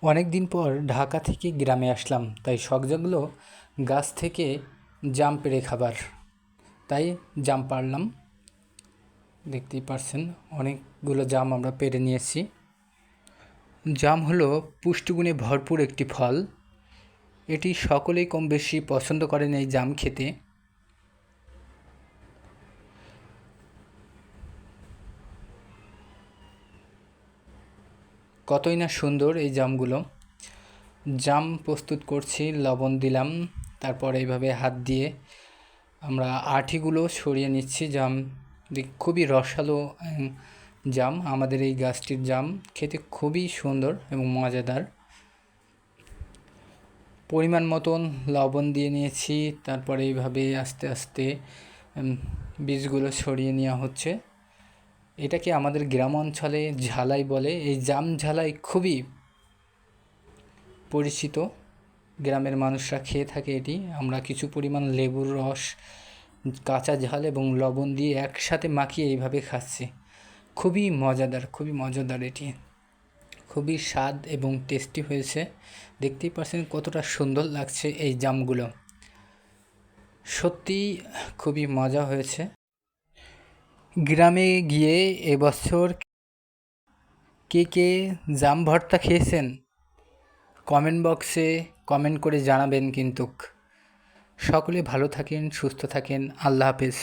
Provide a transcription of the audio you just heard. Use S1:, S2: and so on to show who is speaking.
S1: অনেক দিন পর ঢাকা থেকে গ্রামে আসলাম, তাই শখ জাগলো গাছ থেকে জাম পেড়ে খাবার। তাই জাম পাড়লাম। দেখতেই পারছেন অনেকগুলো জাম আমরা পেড়ে নিয়েছি। জাম হলো পুষ্টিগুণে ভরপুর একটি ফল। এটি সকলেই কম বেশি পছন্দ করেন এই জাম খেতে। কতই না সুন্দর এই জামগুলো। জাম প্রস্তুত করছি, লবণ দিলাম, তারপর এইভাবে হাত দিয়ে আমরা আঠিগুলো সরিয়ে নিচ্ছি। জাম খুবই রসালো জাম। আমাদের এই গাছটির জাম খেতে খুবই সুন্দর এবং মজাদার। পরিমাণ মতন লবণ দিয়ে নিয়েছি, তারপরে এইভাবে আস্তে আস্তে বীজগুলো সরিয়ে নেওয়া হচ্ছে। এটাকে আমাদের গ্রাম অঞ্চলে ঝালাই বলে। এই জাম ঝালাই খুবই পরিচিত, গ্রামের মানুষরা খেয়ে থাকে এটি। আমরা কিছু পরিমাণ লেবুর রস, কাঁচা ঝাল এবং লবণ দিয়ে একসাথে মাখিয়ে এইভাবে খাচ্ছি। খুবই মজাদার এটি। খুবই স্বাদ এবং টেস্টি হয়েছে। দেখতেই পাচ্ছেন কতটা সুন্দর লাগছে এই জামগুলো। সত্যিই খুবই মজা হয়েছে। গ্রামে গিয়ে এবছর কে কে জাম ভর্তা খেয়েছেন কমেন্ট বক্সে কমেন্ট করে জানাবেন। কিন্তু সকলে ভালো থাকেন, সুস্থ থাকেন। আল্লাহ হাফেজ।